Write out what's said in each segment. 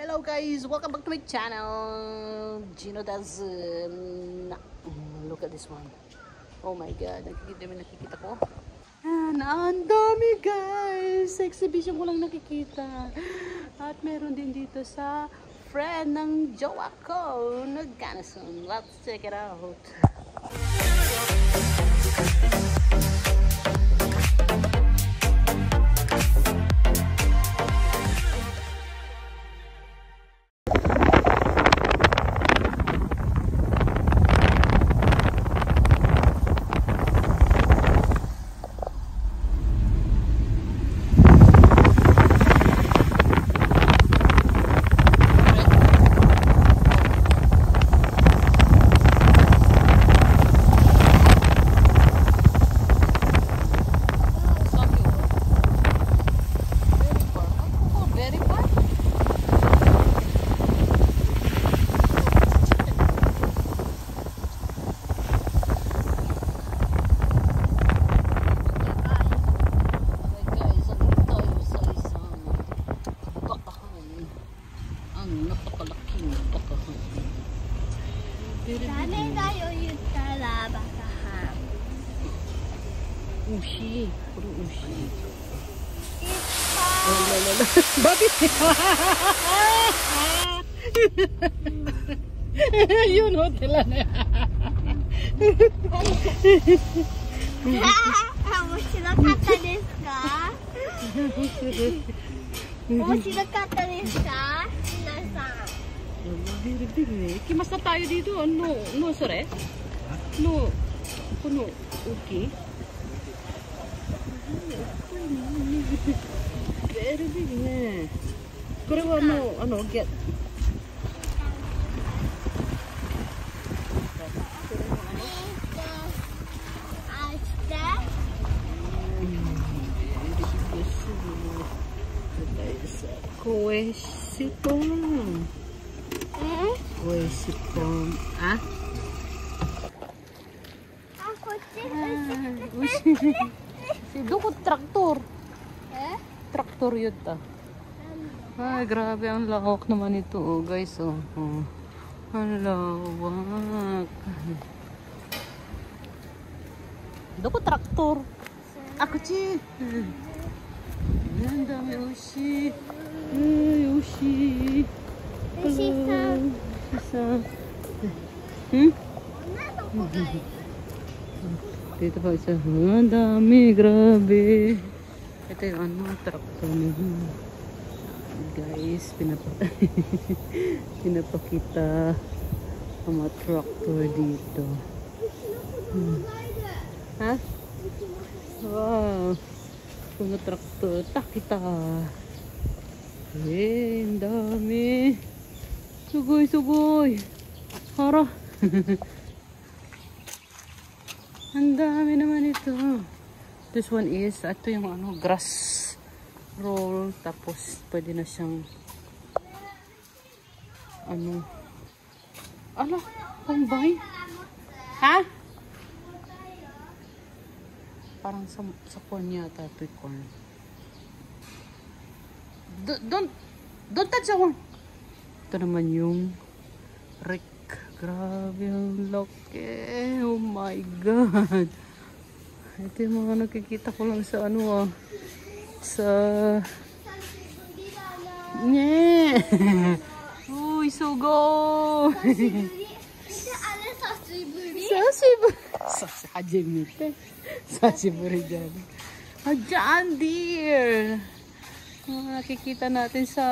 Hello guys, welcome back to my channel. Gino Dazn. Look at this one. Oh my god, nakikita ko. Ang dami guys. Sa exhibition ko lang nakikita. At meron din dito sa friend ng jowa ko, Naganason. Let's check it out. Dami tayo yung talabasahan. Ushi. Puro ushi. Ito. Oh, lala. Bakit? Yun, hotel na. Moshirokata desu ka? Moshirokata desu ka? Minasan. Kimas na tayo dito. Ano? No, sore? No. Puno. Okay. Very big ne. Kore wa ano, get. Kuesipong. Kuesipong. Ah? Dukot traktor. Traktor yun ta. Ay, grabe ang lawak naman ito, oh, guys. Oh. Oh. Ang lawak. Dukot traktor. Ako chi. Ang dami ushi. Ay, ushi. Ushi-san. Ushi-san. Dito pa isa. Ang dami. Grabe. Ito yung ano, traktor niya. Guys, pinapakita ang mga traktor dito. Ha? Wow. Puno traktor. Takita. Ang dami. Sugoy, sugoy. Hara. Ang dami naman ito. This one is, ito yung ano, grass roll. Tapos, pwede na siyang ano. Ala, pambay. Ha? Parang sa corn yata ito yung corn. Don't touch that one. Ito naman yung Rick. Grabe ang laki. Oh my God. Ito yung mga nakikita ko lang sa ano sa nye. Uy, sugo. Sashiburi dyan. John Deere. Nakikita natin sa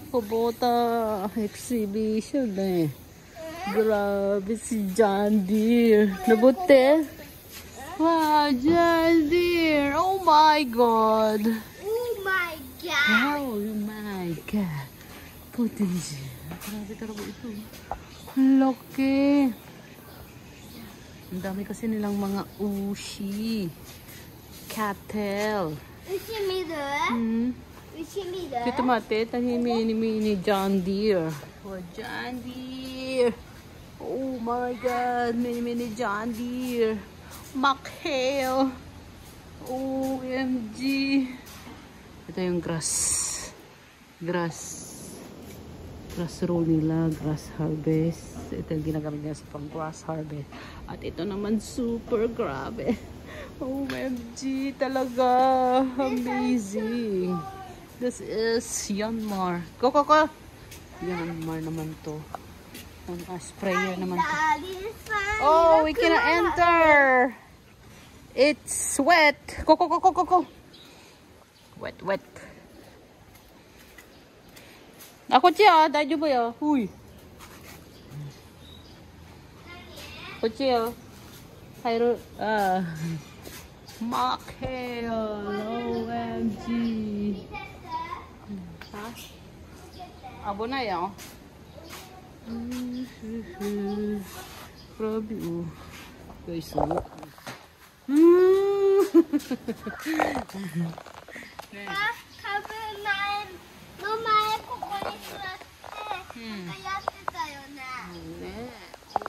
Kubota exhibition eh. Grabe si John Deere. Nabuti. Wow, John Deere. Oh my God. Oh my God. Oh my God. Puti siya. Grabe talaga ito. Laki. Ang dami kasi nilang mga ushi. Cattle. Ushimiru? Ushimiru? Kita mate, tani mini John Deere. Oh, John Deere. Oh my God, mini John Deere. McHale. OMG. Ito yung grass. Grass. grass roll nila, grass harvest. Ito yung ginagamit nila sa pang grass harvest. At ito naman super grabe. OMG talaga. Amazing. This is Myanmar. Go. Myanmar naman to. Sprayer naman to. Oh, we cannot enter. It's wet. Go. Wet. Ako siya, dajo ba ya? Huy. Ako siya. Hayro, Mackerel. OMG. Ha? Abo na yan. Grabe oh. Guys, oh.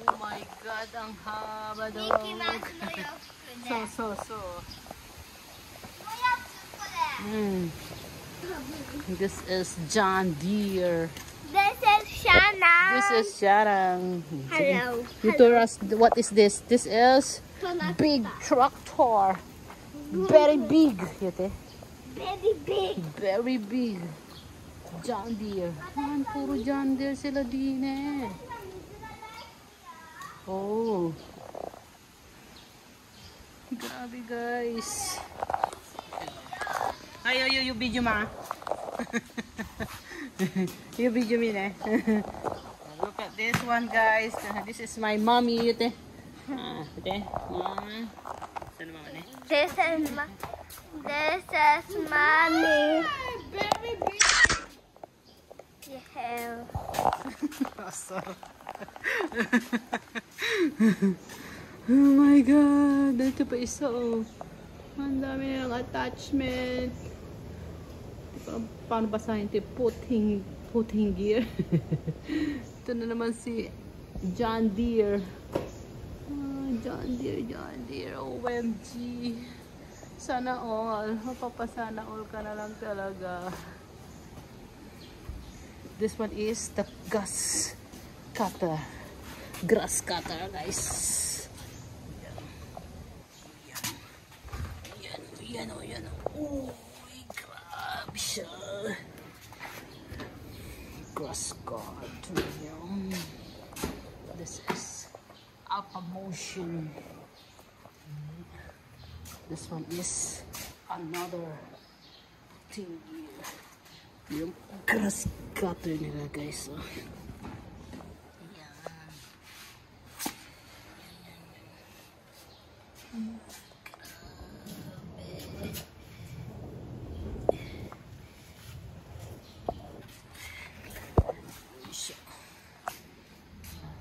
Oh my God, ang haba daw. So. This is John Deere. This is Shana. This is Sharang. Hello. You told us what is this? This is big tractor. Very big. Yate. Very big. Very big. John Deere. Man, puro John Deere sila din eh. Oh. Grabe guys. Ay, you video ma. You video me na. Look at this one guys. This is my mommy. Yute. Yute. Saan mama ne? This is mommy. Very big. Yeah. Oh my God. Ito pa isa oh. Ang dami nilang attachment. Paano basahin ito? Putting gear. Ito na naman si John Deere. John Deere. OMG. Sana all. Mapapasana all ka na lang talaga. This one is the grass cutter. Grass cutter, guys. Yan. Oh, grabe siya. Grass cutter. This is upper motion. This one is another thing here. Yung grass cutter nila guys. Oh.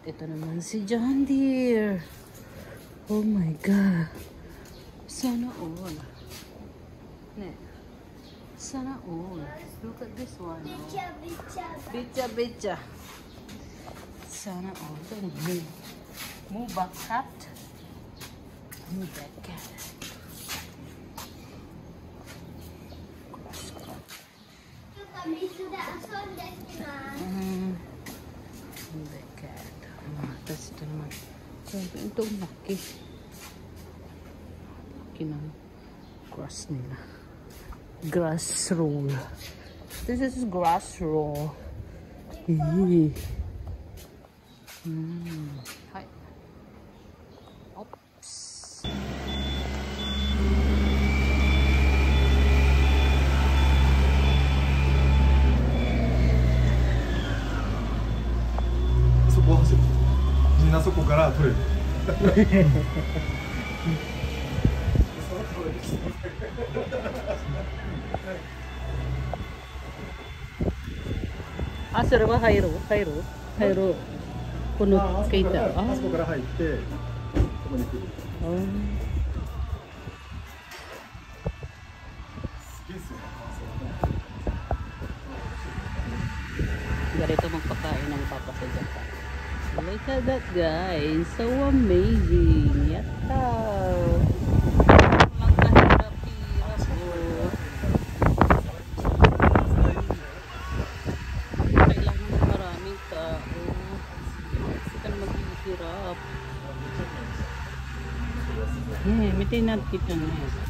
Ito naman si John Deere. Oh my God. Sana all. Ne. Sana all. Look at this one. Bicha. Sana all. Move back cat. Move back cat. Move back cat. Tapos ito naman. Ito ang laki. Laki ng grass nila. Grass roll. This is grass roll. Hi. Oops.みんなそこから取れる。Ah, so naman Cairo. Puno kita. あそこから入ってそこに来る。Oh. すげえっすよね。 Ganito magpakain ng papa sa Japan. Look at that guys. So amazing. Yatta. Magkahirap-hirap oh. Kailangan marami Ito yung nakita na yan.